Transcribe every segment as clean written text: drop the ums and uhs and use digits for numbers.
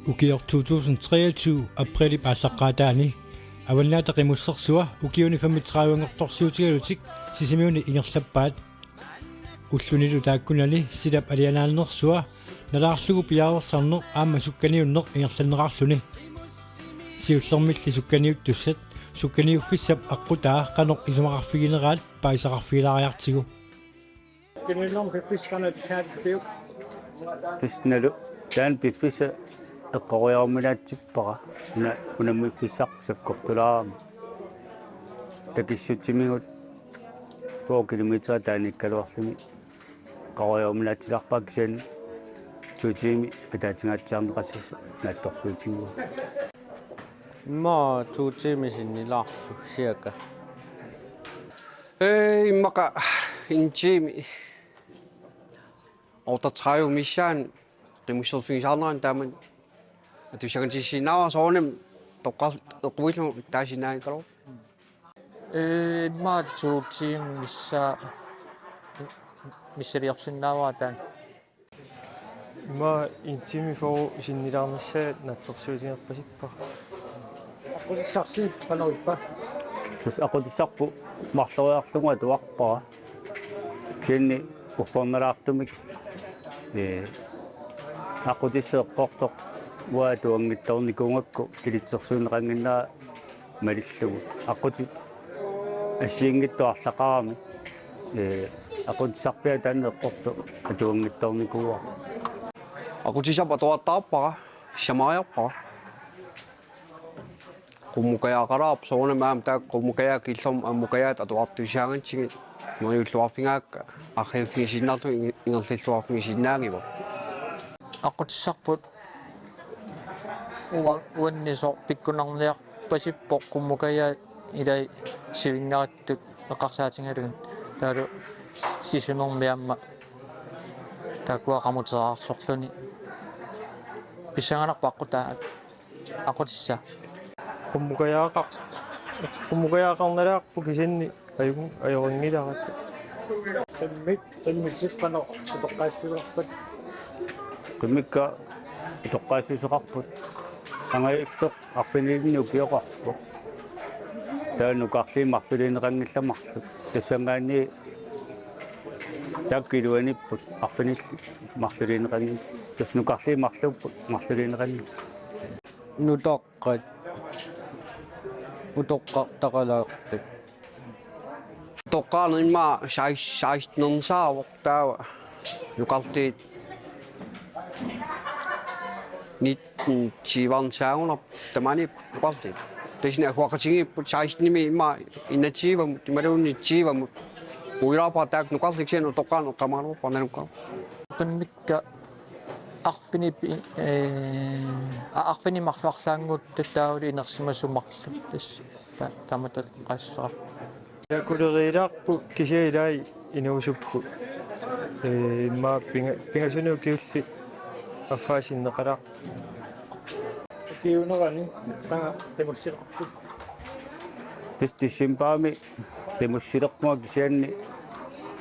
Ukior 2023 april paasaqqaataani awannaata qimussersua ukiuni 35 sisimiuni ingerlappaat ullunilu taakkunani silap alianaalnersua nalaarlugu piaarersarneq aamma sukkaniunneq ingerlanneqarluni siullermilli sukkaniuttussat sukkaniuffissap aqutaa qanoq isumaqarfigineraat paisaqarfigilariartigu kinillerm piffisqanat saatpiu tisnalu taan piffisa eqqoriarminaatippaqa unammiffissaq sakkortulaarama takissutimigut 4 kilometer taanikkaluarlumi qoriarminaatilarpak san tuutimi ataatingaatsaarneqassassa naattorsuutigu Ma tuutimi sinnilaarlu siaka immaqa intiimi ortatraju missaan qimusserfigisaarneran taaman atusagantissinaawa soornem toqquillu taasinaanikalu ma tuutim missaliorsinnaawaataan Ma intimi for sinnilaarnissaat naattorsuutinerpasippa aqulissarsi qanorippa tus aqutissarpu marloriarlunga tuarpara kiinni uppornalaartumik aqutisseeqqortoq uatuangittornikungakku kilitsersuuneqanginnaa malillugu aquti ассиингиттуарлақарами aqutissarpia taanneqqortu atuangittornikuua aqutisapa tuattaarpara samariarpara qummukayaaqaraap soornem aam taa qummukayaak illorm ammukayaat atuartuisaagantsigi mariulluarfingaakka arreuffigisinnaarlu ingerlilluarfigisinnaangiva aqutissarput uannisor pikkunarniarpasippoq qummukayaat ilai sivinngarattut eqqarsaatingalugun taalu sisunermiamma taakuaqamuteraarsorluni pissanganarpa aqutaa aqutissa qummukayaaqarnalaarpu kisanni ajoringilarat qimmitsiqqanoq utoqqaassiulerpat qimikka toqqaassisuqarput angayulleq arfinilinni ukioqarpu taanukarliimartuliineqangillamarlu tassangaani takkiluanipput arfinilli marluliineqangi tasnukarliimarlupput marluliineqangi nutoqqat utoqqartaqalaaqtut toqqaarnerimmaa saisnernsaavuq taava nuqartiit 19 tamani nuqartiit tasni aquaqatingiipput saisnimi immaa innatsiivamut imaluunnitsiivamut uiraapa taak nuqarliksien utoqqaarne qamaaruparnanukkar qimmikka arpini marluarlaangut tattaavuli inersimassumarlu tass tamatat qassaq yakuleriilaarpu kisiilai inuusuppu ma pingasunu kiulli affaasinnaqalaq kiunerani tanga temussiqarput tissimpaami qimussileqmua kisianni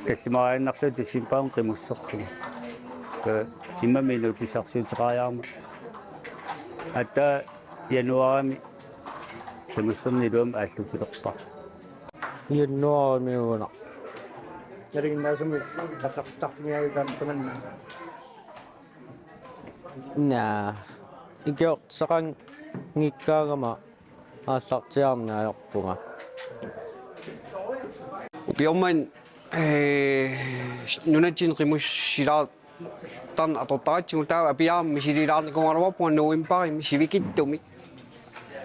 tallimaraannarlu tissimpaami qimussertugu imami nutisarsuutiqaariarma atta januarami qimusserniluam aallutileqpa yannuarimiuguna nariginnaasumi qasartarfingiagutaan tamanna naa ikioqsaqan ngikkaagama aallartiarnaajorpunga upiorman nunatsin qimussilaar tan atortaratsigu taa apiaam misililaarnikungaluarpunga nuimpari sivikittumi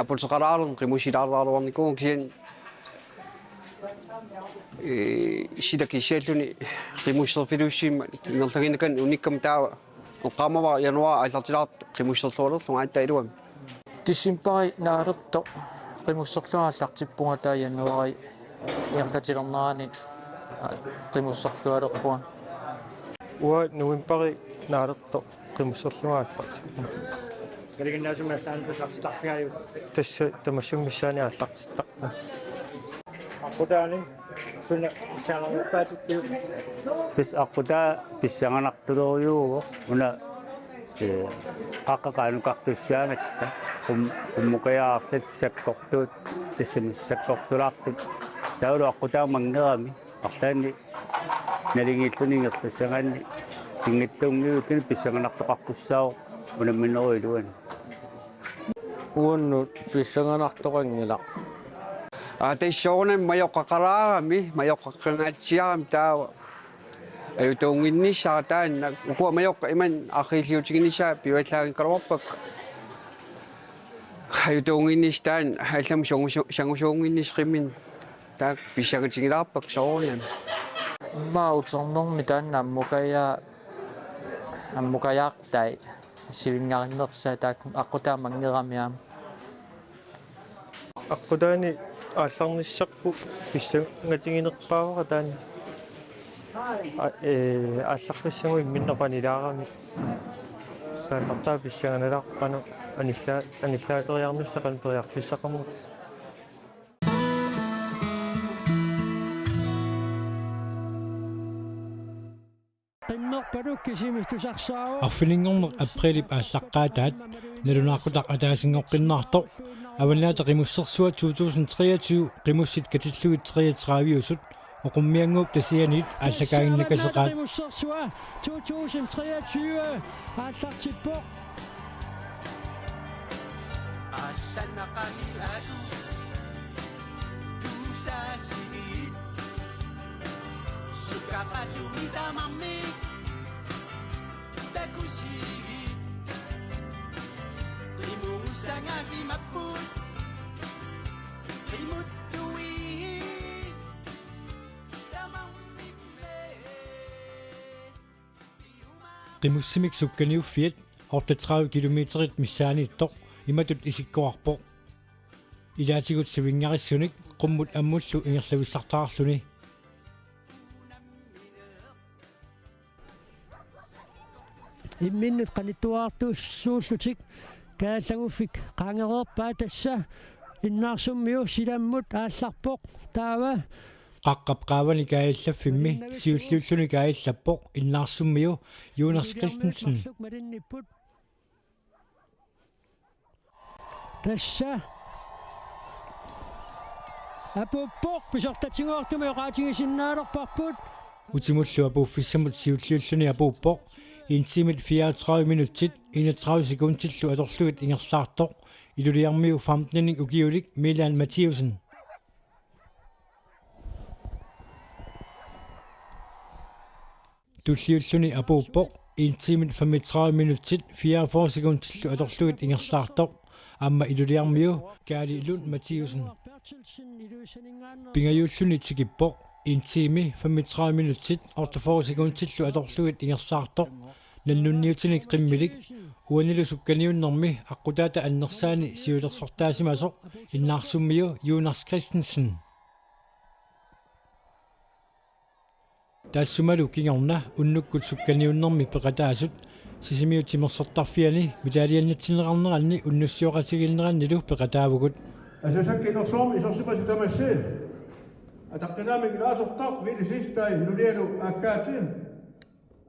apulseqalaarlun qimussilaarlaaluarnikugu kisian sidakisialluni qimusserfilussiimma ingerlaginnakan unikkam taava oqqaamava januar allartilaart qimusserlualerlunga atta iluam tissimpari naalerto qimusserluaаллартиппунга таа януари иерлатилернерани qimusserlualerpunga уа нуимпари нааlerto qimusserluaallart nariginnaasumi taanqasartarfingiagu тасса тамассунгмиссаани ааллартиттарпа aqutaani sunna issaanерпаатикку тис аққута писсанганартулориуго уна аққақаанукартуссааматта уммукаяарлал саккортуут тассами саккортулаартут таулу аққутаамангерами арлаани налигииллунингерлассагаанни ингиттунгиутлуни писсаганартоқарпуссаау унамминеруилуани уунну писсанганартоқангила тассоорнам маёққақараарами маёққаққангаатсиарами таава аюутунгиннissаа таанна укуа маёққа иман архиилиутигинissаа пиваллаагиккалуарпак аюутунгиннис таан аллам сангусуунгиннисқиммин таак писсагатигилаарпак соорнам Маутернорми таанна аммукаяартай сивингаариннерсаа таак аққутаамангерамиам аққутаани аалларниссарпу писсангатигинерпаавара таани аалларниссагуи миннеқанилаарами тааннартаа писсаганалаарпану аниллаатериарнуссақан периарфиссақармут арфилингорнеқ априлип аассаққаатаат налунааққутақ атаасингоққиннаарто аваннаата қимуссерсуа 2023 қимуссит катиллугит 33 оқуммиангууп тасианит ааллакаагиннакасеқаат қимуссерсуа 2023 ааллартиппо qimussимик сукканиуффиат 30 километрит миссааниттоқ иматут исиккуарпоқ илаатигут сивингериссуник qumмут аммуллу ингерлависсартаарлуни имминнут каниттуаартууссууллутик кааллагуффик qaangereerpaa tassa иннаарсуммиу силаммут аалларпоқ таава qaqqapqaavani kaayallafфимми сиуллууллуни кааллаппоқ иннаарсуммиу Jonas Christensen тасса апоппоқ писортатингуартуми оqaатигисиннаалерпарпут утимуллу апууффиссамут сиуллууллуни апууппоқ интимит 34 минуттит 31 секундтиллу аторлугит ингерлаартоқ илулиармиу 15-ник укиулик Milan Mathiusen туллиуллуни апууппоқ интимит 35 минуттит 44 секундтиллу аторлугит ингерлаартоқ амма илулиармиу Milan Mathiusen пингаюуллуни тикиппоқ интими 35 минуттит 48 секундтиллу аторлугит ингерлаартоқ налнунниутиник qimmilik уанилу сукканиуннэрми аққутаата аннерсаани сиулерсортаасимасоқ иннаарсуммиу Jonas Christensen тассумалу кингорна уннуккут сукканиуннэрми пеқатаасут сисимиутимерсортарфиани митаалианнатсинеқарнеранни уннуссиоқатигилнераннилу пеқатаавгут асасаккинерсуарми исерсимасу тамасси атаққинаами гилаасортар вилисистай нулиалу аккаати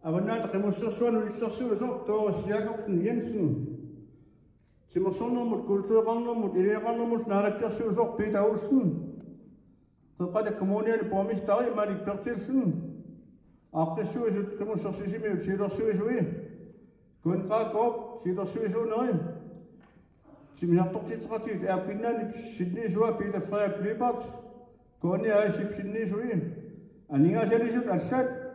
аваннаата қимуссерсуану иллерсуусо тоос Jakobsen Jensen тимерсорнэрмут культуреқарнэрмут илиақарнэрмут наалаккерсуусо Peter Olsen теққата коммуниали помистари Malik Bertilsen аққиссуисут қимуссерсисимиут силерсуисуи кунқаақоп силерсуисуунери симиартортитеқатит аапкиннаани сиднисуа Peter Frederik Lübert кони аисип сиднисуи анигаасалисут аллаат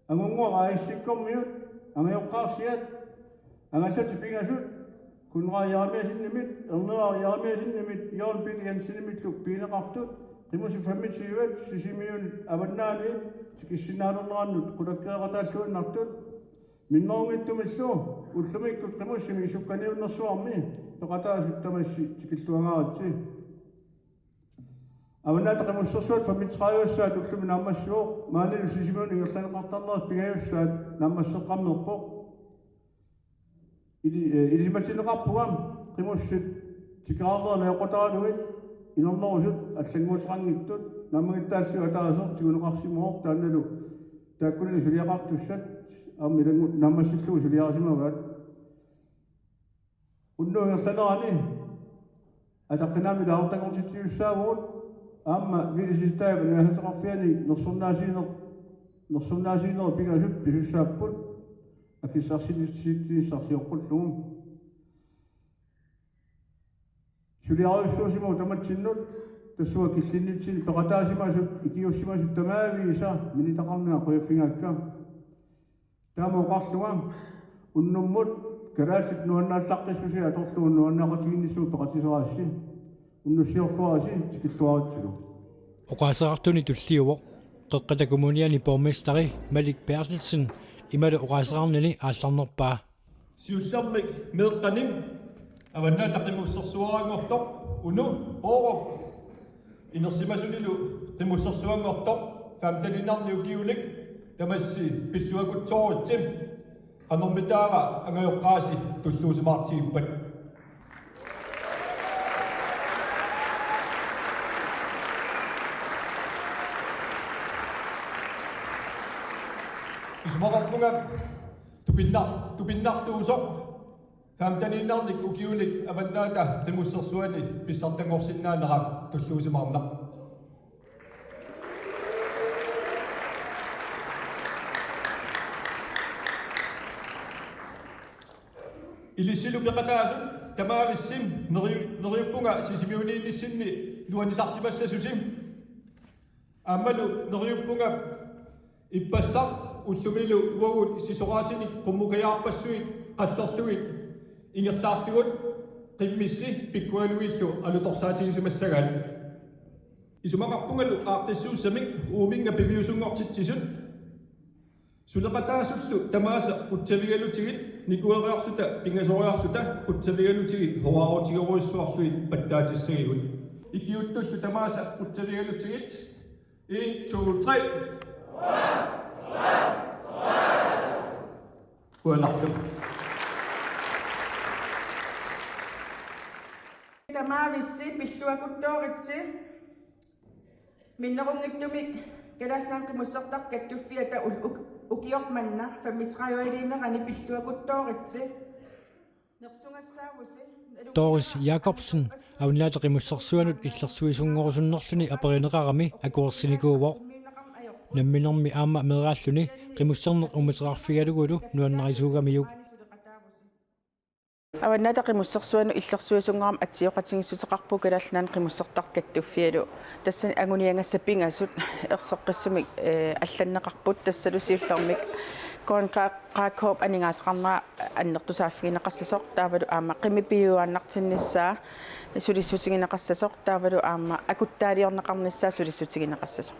ангунгуа аиссиккормиут ангайоққарсиат ангаллати пингасут кунрааярамиасиннимит ернерааярамиасиннимит Jørgen Peter Jensen-nimmitluk пинеқартут qimуси фаммитсииват сисимиунит аваннаани тикиссинаатернераннут qulakkeeqataаллуиннартут минноонгиттумиллу уллумиккут qimуссими исукканиуннэрсуарми пеқатаасут тамасси тикиллуангааратси аваннаата qimуссерсуат фаммитсрааюассаат уллуми нааммассуоқ маанилу сисимиун ингерланеқартарнерат пигаюссаат нааммассеққарнерпоқ илисиматсинеқарпугам qimуссит тикаарлерна яқутаалуит инорнорусут аллангуутеқангиттут наммагиттааллу атаасер тигунеқарсимооқ таанналу тааккунани сулиақартуссат аамилангут нааммассиллугу сулиарасимаваат unnuingersaneraani атаққинаами лаартангортитсиуссаавгут аама вилисистаава наасеқарфиани нерсуннаасинер пигасут писуссааппут акиссарситиссарсиоққуллугум сулиаруссуусимау таматсиннут тассуа киллиннитсин пеқатаасимасут икиуссимасут тамаавииса минитақарнаа қуяффигаакка таама оқарлуга уннуммут карааллит нуаннааллаққиссуси аторлуун нуаннаақатигиннссуу пеқатисераасси уннуссиорлуараси тикиллуаритсулу Oqaasaqartuni tulliuvoq qeqqatakumuniani pormestari Malik Bertelsen imale oqaasaqarnini aallarnerpaa siullermik meeqqanim avanna taqimussersuarangortoq unu oorop inersimasunilu qimussersuangortoq famtaninarniukiulik tamassi pilluakutsoorutsim qanormitaava angayoqqaasi tulluusimaartigippat ismaqarpunga tupinnartuusoq famtaninarnik ukiulik avannaata qimussersuani pissartangorsinnaanera tulluusimaarnaq ilisilu peqataasut tamaavissim neriuppunga sisimiuniinnissinni luanisarsimassasusim aammalu neriuppunga ippassaq уллумилу уагут сисораатиник qummukayaarpassuit qallerluit ingerlaarlugut qimmissi pikkualuillu alutorsaatigisamassagaat isumaqarpungalu aaqissuussamik uuminga piviusungortitsisut suleqataasullu tamaasa utsavigalutigit nikueriarluta pingasoriarluta utsavigalutigit hoaarutigeruissuarluit pattaatissagigут ikiuttullu tamaasa utsavigalutigit 1 2 3 Buonasera. Tamaavissi pilluakuttoritsi minnerungittumik kalasnanqimussertaq kattuffiata ukiormanna fammisrajualiinerani pilluakuttoritsi nersungassaavusi Doris Jacobsen avunlaataqimussersuanut illersuisunngorsunnerluni aperineqarami akuersinikuuvoq намминерми аама мерааллуни qimусserneq umaterarfigalugulu nuannarisuugamiuk аванната qimусsersuanu иллерсуисунгаарам атсиоқатингиссутеқарпу калааллаан qimусертар каттуффиалу тассани агуниангасса пингасут ерсеққиссумик алланнеқарпут тассалусиуллермик коонқаақкооп анигаасеқарнаа аннертусааффигинеқассасоқ таавалу аама qimippiuaannartinnissaa сулиссутигинеқассасоқ таавалу аама акуттаалиорнеқарниссаа сулиссутигинеқассасоқ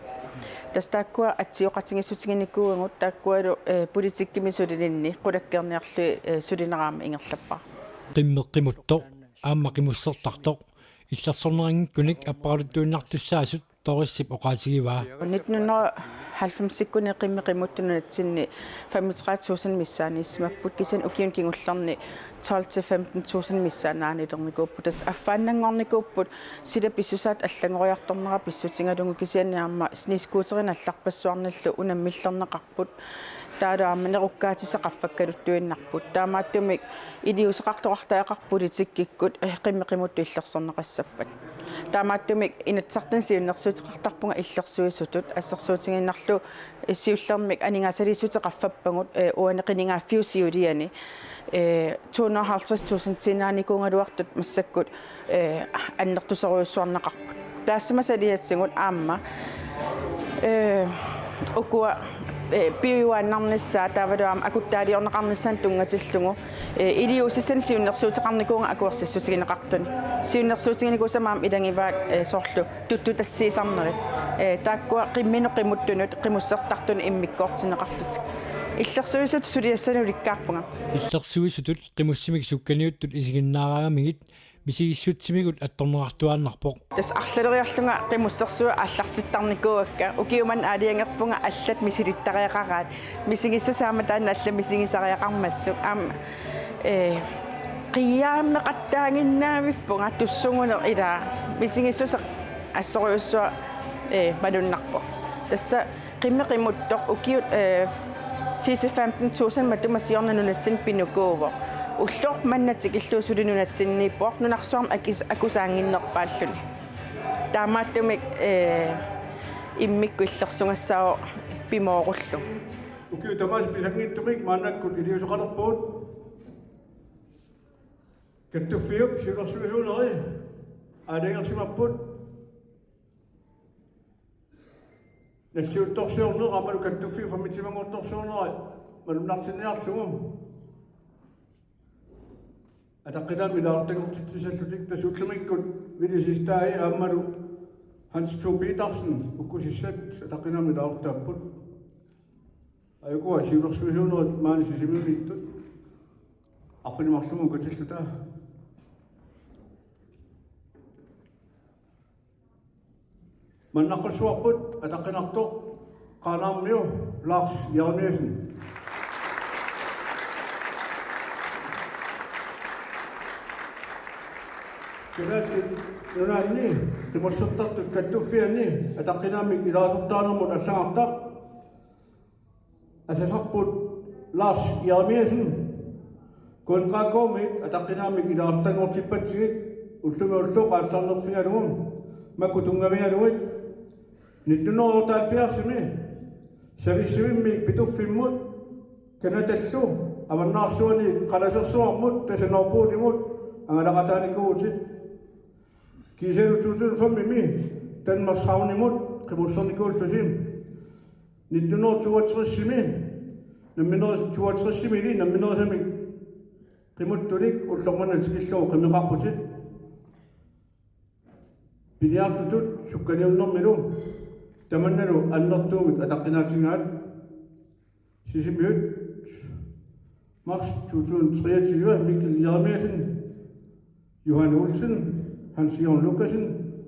тастааккуа атсиоқатингиссутигиникуугут тааккуалу политиккимисулининни қулаккерниарлуи сулинераама ингерлаппаа qimmeqqimuttoq aamma qimussертартоq иллерсорнерингкуник аппаралуттуиннартуссаасут ториссип оqaatigivaa 1990-сиккуни qimmeqimuttунатсинни 35.000 миссааниссимаппут кисан укиун кингуллерни 12-15.000 миссаанаанилерникууппут тас аффааннангорникууппут сила писсусаат аллагориарторнера писсутингалугу кисианниарма снискуутерин алларпассуарналлу унаммиллернеқарпут таалааманеруккаатисеқарфаккалуттуиннарпут таамааттумик илиусеқартоқартаақарпулитиккиккут qimmeqimuttu иллерсорнеқассаппат таамааттумик инатсартан сиуннерсуутеқартарпунга иллерсуисутут ассерсуутингиннарлу иссиуллермик анингасалиссутеқарфаппагут уанеқинингаффиусиулиани 250.000 тинааникуунгалуартут массаккут аннертусеруйуссуарнеқарпут таассамасалиатсигут аама укуа пиуаннарнissaa таавалуам акуттаалиорнеқарнissaан тунгатиллугу илиусиссан сиуннерсуутеқарникуунга акуерсиссутигинеқартуни сиуннерсуутигиникусамаам илангиваат соорлу туттутассиисарнерит тааккуа қимминеқимуттунут қимуссертартуни иммиккоортинеқарлутик иллерсуисут сулиассануликкаарпунга иллерсуисутут qimусsimik sukkaниуттут исигиннаараагамигит мисигиссутсимигут атторнеқартуааннарпоқ тас арлалериарлунга qimуссерсуа аллартиттарникууакка укиуман аалиангерпунга аллат мисилиттариақараат мисигиссусаама таанна алла мисигисариақармассук аама қиааммеқаттаангиннаавиппунга туссугунер илаа мисигиссуса ассориуссуа малуннарпо тасса qimmeqimuttoq ukiut 10-15.000 матумасиорнанунатсин пинукуува уллор маннатик иллуусулинунатсинниппоқ нунарсуарм акусаангиннерпааллуни таамааттумик иммикку иллерсунгассао пимооруллу Ukiu tamas pisangittumik mannakkut iliusoqalerpuut kattuffiup silersuisuuneri aalingersimapput nassiuttorsiorneq amalu kattuffi famitimanguuttorsuuneri malunartinniarlugum атаққилаами лаартагортитсаллутик тасууллумиккут вилисистааи ааммалу Hans Tobie-Darsen уккусиссат атаққилаами лаартааппут айкуа сиулерсуисуунерит маани сисимиулиттут арфинимарлуму катиллута маннаққуссуарпут атаққинарто qaanaarmiu Lars Jeremiasen Nunaanni timussertartut kattuffianni ataqqinaamik ilaasortaanermut аллагартaq асасарпут Lars Jeremiasen kuanqaaqoomit ataqqinaamik ilaartangortippatigit уллумиуллуq аассарнерфигалугум маккутунгавигалугит 1974-ми сависсивимми питуффиммут канаталлу аваннаарсуани қаласерсуармут тасанорпуутимут ангалақатааникуутит кисеру 2005-ми Danmarkshavnemut қимуссерникууллусим 1962-ми намминерсами намминерсами қимуттуник уллорманатикиллуу қимеқарпутит пиниартутут сукканиуннэрмилу таманналу аннертуумик атаққинаатингаат сисимиут марс 2023 Mikkel Jeremiasen Johan Olsen Hans Jørgen Lukasen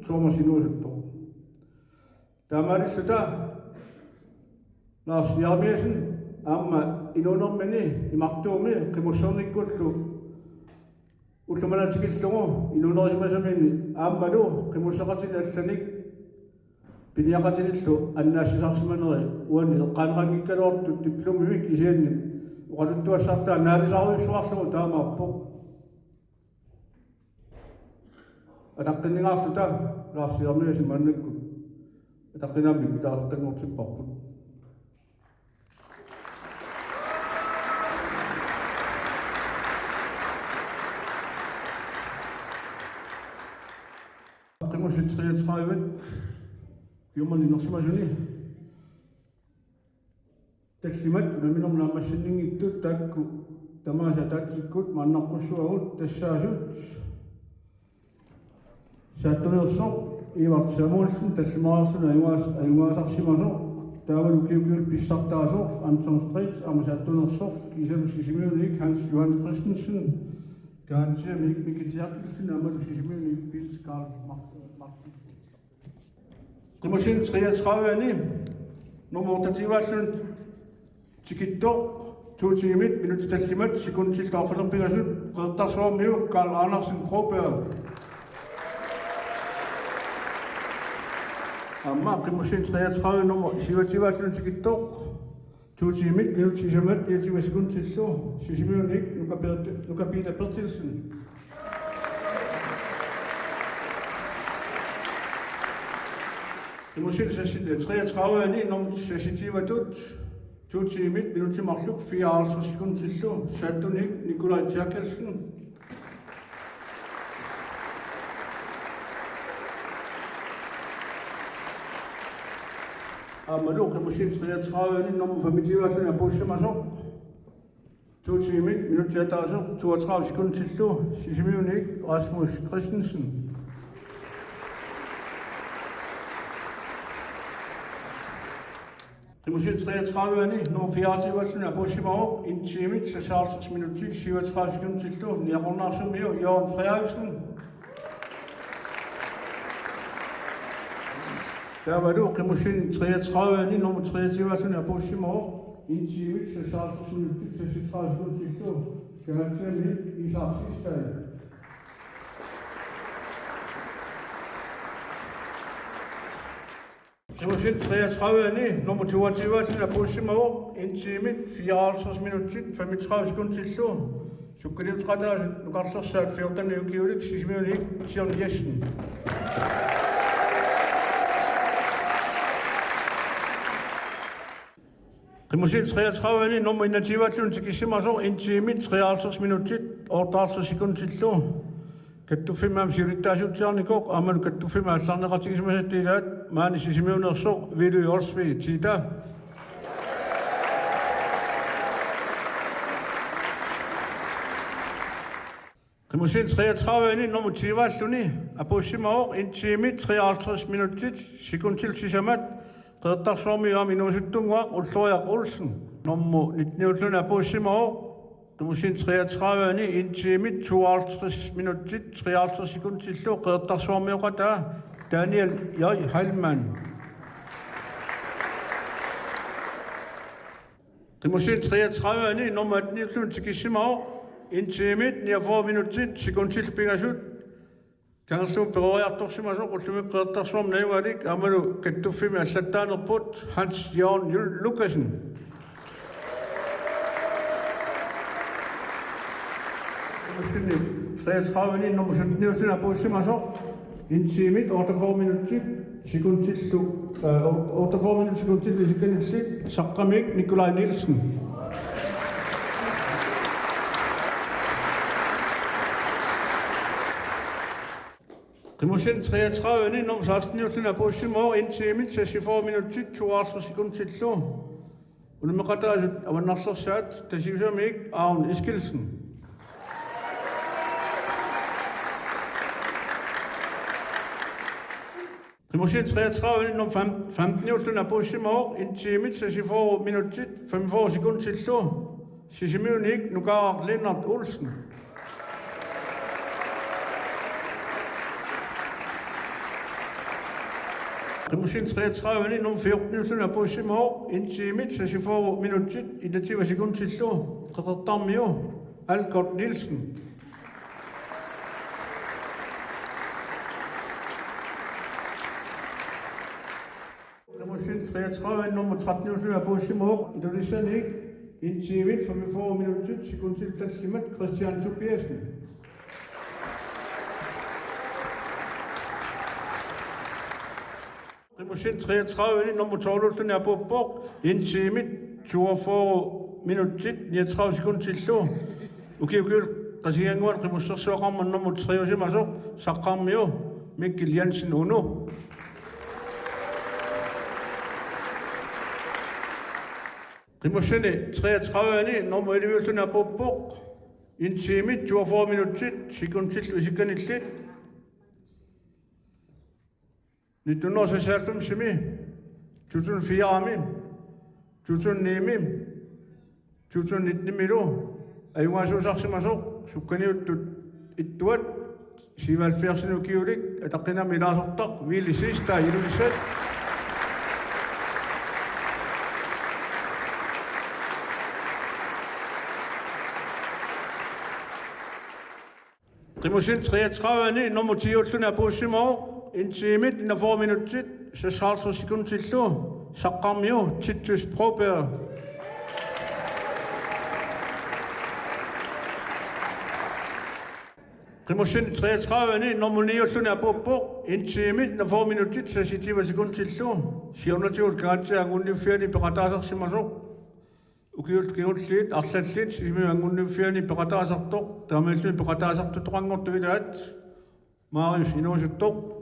Thomas Inuusuttor taamaalissuta Lars Jeremiasen aamma inuunermini imartuumi qimussernikkullu уллуманаатикиллугу инунерисимасамини ааммалу қимуссақатини алланик пиниақатиниллу аннаассисарсиманери уани эққаанеқангиккалуартут дипломивик исианни уқалуттуассартаа наалисаруйуссуарлугу таамааппо атаққиннигаарлута Lars Jeremiasen маннакку атаққинаамик илаартангортиппарпут Qimmussit 33 Jumman inersimasuни таллимат наминернаамассиннингиттут таакку тамааса таатиккут мааннарпуссуагут тассаасут сааттунерсоо Ивард Самуэлсен таллимаарлуна аюгаасарсимасоо таавалу киукиул писсартаасоо Anton Street амасааттунерсоо кисалу сисимиуник Hans Johan Christensen Gaantje Mikkelsen amalu sisimiunik Pils Karl Martin Qimmussin 33-ani numortativaallun tikittoq 2 timit minut tallimat sekundtil taarfalerpigasut qertarsuarmiu Karl Andersen Broberg amma qimmussin 33 nummer sivativaallun tikittoq 2 timit minut sisamat 20 sekundtillu sisimiunik Nuka-Peter Bertilsen Qimmussin 33-ani nummer sivativatut 2 timit minut timarluk 54 sekundtillu saattunik Nikolaj Tjerkelsen amalu qimmussin 33-ani nummer 25 apussamasoo 2 timit minut 32 sekundtillu sisimiunik Rasmus Christensen Qimmussin 33-ani nummer 24 apussamasoo 1 timit 56 minuttil 37 sekundtillu niaqornaarsumiu Jørgen Frederiksen taavalu qimmussin 33-ani nummer 23 apussamasoo 1 timit 56 minuttil 36 sekundtillu Gaantje Isaac Qimmussin 33-ani nummer 22 apussamasoo 1 timit 54 minuttil 35 sekundtillu Sukkerjutskata nukarsorsaat 14 ukiulik 6 Sjørn Jessen. Qimusin 33 nummer 21 tikisimasor intimit 53 minutit ortaarsa sekuntillu. Kattufimam sirittaasuutiarnikok amalu kattufima allarneqatigismasattilaat maani sisimiunersoq vilu yorsvi tita. Qimusin 33 nummer 20 apussimaoq intimit 53 minutit sekuntil sisamat qeertarsormi aminusuttunguaq ulluariaq ulsen nummer 19 apussimaoq Qimusin 33 intimit 52 minutit 53 sekuntillu qeertarsormiuqataa Daniel J. Heilmann. Qimusin 33 nummer 19 tikisimaoq intimit 49 minutit sekuntil pingasut Kanslum berøriartorsimasok ultumik qeertarsorm naiualik amalu kattuffimi allattaanerput Hans Jørn Lukasen. Qimusin 33 nummer 17 apussimasok intimit 48 minutit sekuntillu 48 minutit sekuntillu sekuntillit saqqamik Nikolaj Nielsen. Qimusin 33 nummer 16 apussimaoq intimit 64 minutit 52 sekuntillu ulmeqataasut avannarsersaat tasivsamik Arun Eskilsen. Qimusin 33 nummer 15 apussimaoq intimit 64 minutit 45 sekuntillu sisimiunik Nukaaq Lennart Olsen. Qimusin 33 nummer 14 apussimaoq intimit 64 minutit 21 sekuntillu qeqertarmiu Algert Nielsen. Qimusin 33 nummer 13 apussimaoq ilulissanik intimit 45 minutit sekuntil tassimat Christian Tobiasen. Qimusin 33 nummer 12 apuppoq intimit 42 minutit 39 sekuntillu ukiukul qasianguan qimussersuaqarman nummer 3 saqqarmiu Mikkel Jensen Uno. Qimusin 33 nummer 11 apuppoq intimit 42 minutit sekuntillu isikanillit 1996 2004 2009 2019 ayungaasuusarsimasoq sukkaniuttut ittuat 77 ukiulik ataqqinami ilaasortaq Willy Sista ilulissat Qimusin 33 nummer 10 apussimaoq intimit 4 minutit 56 sekuntillu saqqarmiu Titus Proberg. Qimusin 33 nummer 9 apuppoq intimit 4 minutit 60 sekuntillu siornatiul kaatiangunniuffiani peqataasarsimasoq ukiult kiulliit arlallit simiangunniuffiani peqataasartoq taamalluni peqataasartutoqangortugilaat Marius inuusuttoq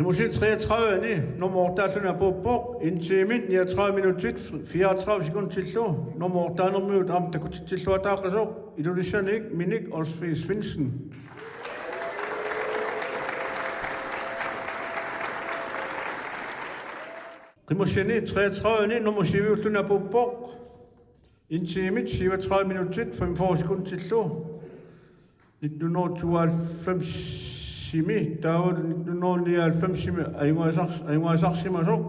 Qimusin 33 nummer 8 apuppoq intimit 39 minutit 34 sekuntillu nummer 8 am takutitsilluataaqasoq ilulissanik Minik Olsvig Svendsen. Qimusin 33 nummer 7 apuppoq intimit 37 minutit 45 sekuntillu 1992 Simi taud 1999 ayungaasarsimasoq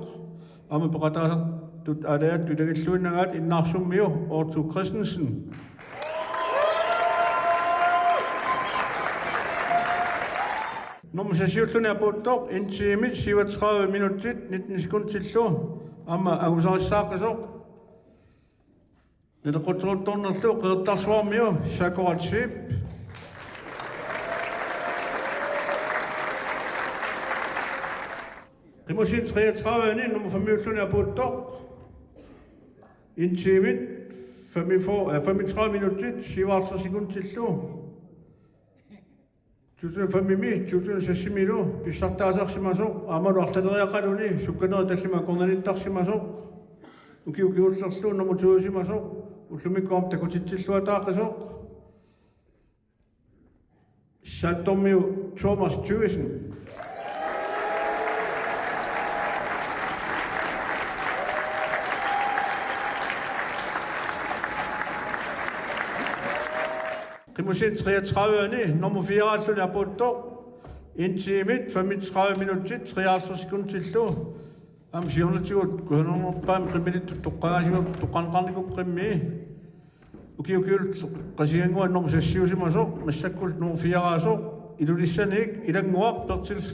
ama peqataasartut alaat tutagilluinnagaat innarsummiu Ortu Christensen. Nummer 7 aputtoq intimit 37 minutit 19 sekuntillu Amma agusarissaaqqasoq nelequtruuttornerlu qeertarsuarmiu sakoratsip Qimusin 33 nummer 5 apuuttoq intimit 35 minutit 7 sekuntillu Tutun famimi tutun sessimilu pissartaasarsimasoq amalu artaleriaqaluni sukkaneri tallima kornanittarsimasoq ukiullerlu nummer 20simasoq ullumikkoam takutitsilluataaqasoq Sattormiu Thomas Thygesen Qimusin 33 nummer 4 apuuttoq intimit 35 minutit 53 sekuntillu am siornatigut kuhanernerpaam qimilit toqqagaasigut toqqanqarnigup qimmi ukiukiul qasiangua nummer 6simasoq massakkul nummer 4aasoq ilulissanik ilanguaq pertils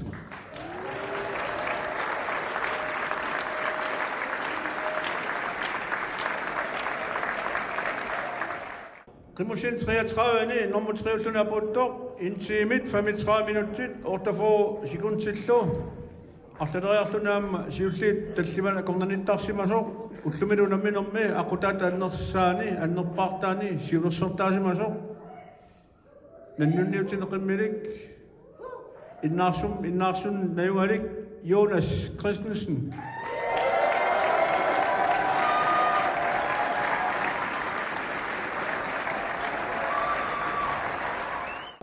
Qimusin 33 nummer 23 apuuttoq intimit 35 minutit 48 sekuntillu artaleriarlunaamma siulliit tallimana kornanittarsimasoq ullumilu namminermi aqutaata annersaani annerpaartaani siulersortaasimasoq nannunniutineqimmilik innaarsun nayualik Jonas Christensen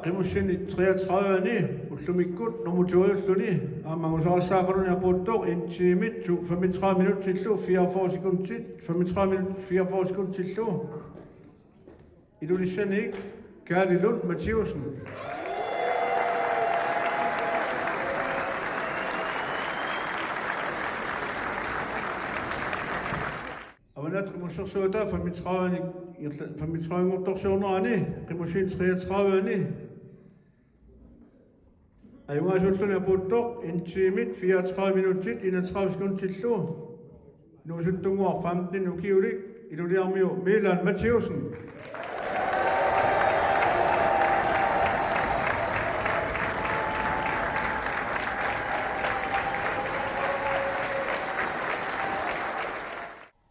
Qimusin 33 ullumikkut nummer 22 aamangusarissaaqqaluni apuuttoq intimit 35 minutillu 44 sekuntit 35 minut 44 sekuntillu ilulissanik Kali Lund Mathiusen Avanat qimussersuuta 35 ngortorsiornerani qimusin 33 Ayumaasulluni apuuttoq intimit 34 minutit 31 sekuntillu nuusuttunguar 15 ukiulik iluliarmiu Milan Mathiusen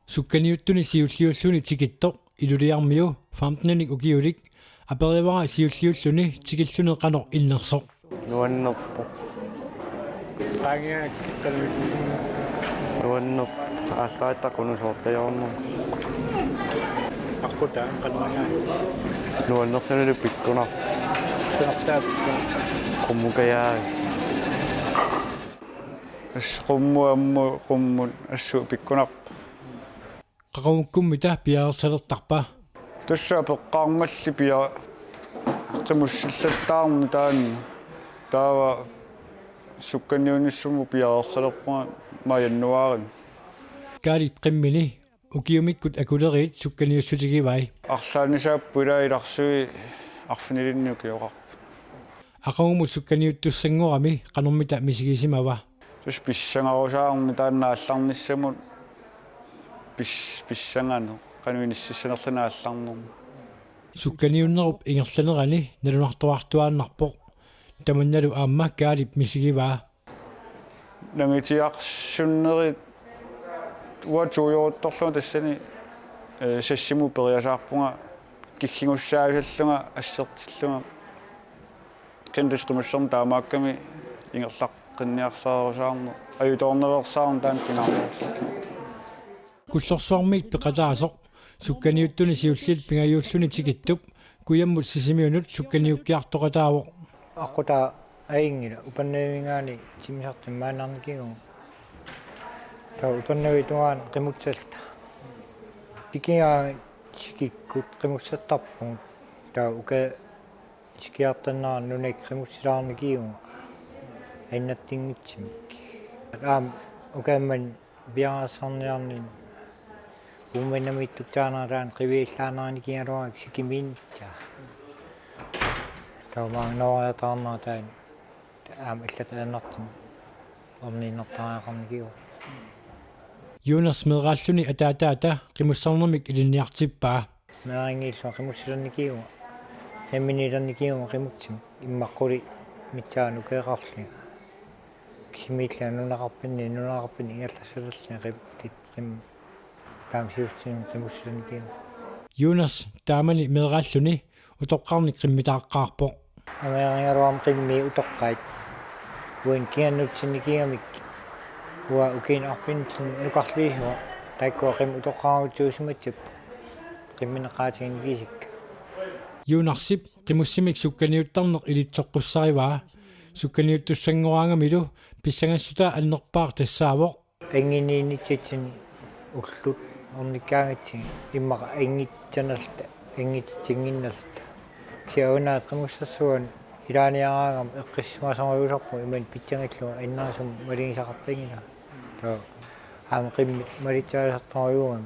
Sukkaniuttuni siulliulluni tikittoq iluliarmiu 15 ukiulik aperivaara siulliulluni tikilluni qanor innersoq Nuannerpo. Qaangiak talmisuusin. Nuannerp аассаатақунусоортаёрнер. Аққутаа қалманаа. Nuannersanuli pikkunaq. Sunaqtaap. Qummukayaa. Qummun assu pikkunaq. qaqamukkumi ta piaarsalertarpa Tussa peqqaarmalli pia qimussillаттаарни таани таава сукканиунissуму пиаерсалерпуа маяннуаарин kaalip qimmini ukiumikkut akuleriit sukkaniussutигивай арлаанисааппула иларсуи арфинилинниукиоқар aqangumut sukkaniuttussangorami qanormita misigisimawa тус писсангарусаарми тааннаалларниссамут писсангано кануиниссисанерланаалларнерм sukkaniunnerup ingerlanerani nalunartuartuaannarpoq tamannalu aamma kaalip misigivaa нагитиарсуннери уатуйоотторлуна тассани сассиму периасаарпунга киггигуссаависаллунга ассертиллунга кендисқимуссерм таамаакками ингерлаққинниарсаарусаарне аюторневерсаарн таан кинаарнерт kullorsuarmiit peqataasoq sukkaniuttuni siullil pingayuulluni tikittup kuyammut sisimiunut sukkaniukkiartoqataavoq аққута аингила упаннавингаани тимисартим маанарникигу таа упаннавитугаан қимутсалта тикиаа чикиккут қимуссаттарпун таа ука чикиартаннаа нунек қимуссилаарникигу айнаттингитсимик аам укаамман биарасарниарнин умэнамиттуктаанараан қивииллаанараникиалуак сикимиинитта таамааннориатаарнаа таан аам иллатааннартин орниннертааақарникиу Jonas medralluni ataataata qimussarnermik ilinniartippaa. Mearingilluа qimussilunnikiuga. Naminilernikiuga qimutsim immaqquli mitsaanu keeqarli. Ksimilla nunaqarpinni iallassallerli qiptit qim taamsiustsin qimussilunnikiuga. Jonas taamani medralluni utoqqarnik qimmitaaqqaarpoq. Mearingaruam qimmi utoqqait. Uin kiannutsinnikiamik. Wa ukin arpintin nuqarliisua taikko qim utoqqaarutuusimatsip. Qimminaqaatignikisik. Juunarsip qimussimik sukkaniuttarneq ilitsoqqussarivaa sukkaniuttussanguaangamilu pissangassuta annerpaar tassaavoq Enginiinitsitsin ullut ornikkaangitsi immaqa engitsanalta engitsinginnalta kiaunaat qimussassuan ilaaniaraangam eqqismaasamaruusarpu iman pitsangallua innaasum maligisaqartingila to aam qimmit malitsaalisartoruyuungam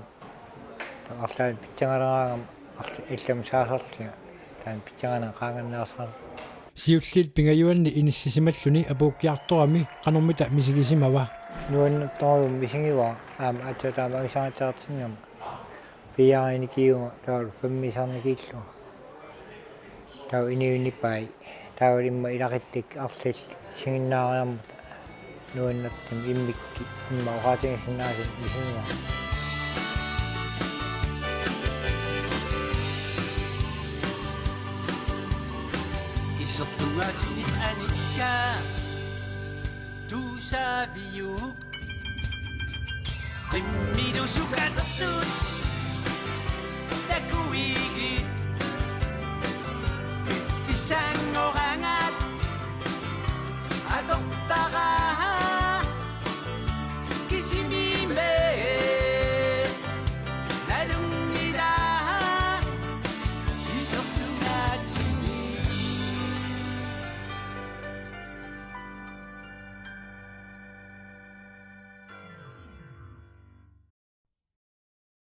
to arlaan pitsangaleraangam illam saasarliga taan pitsangana qaanganneersar siullit pingajuanni inissisimaluni apuukkiartorami qanormita misigisimava nuannattoruyum misingiwa aam atataama angisaangattaartinnam piyaanikiunga taulu fammisarnikillua tau iniunnipai taulimma ilaqittik arlill singinnaariarmuta nuannattim immikki imma uqaatigissinnaasin misingiwa Isottuatinit anikka tuusaaviyuk qimmidu sukatartut takui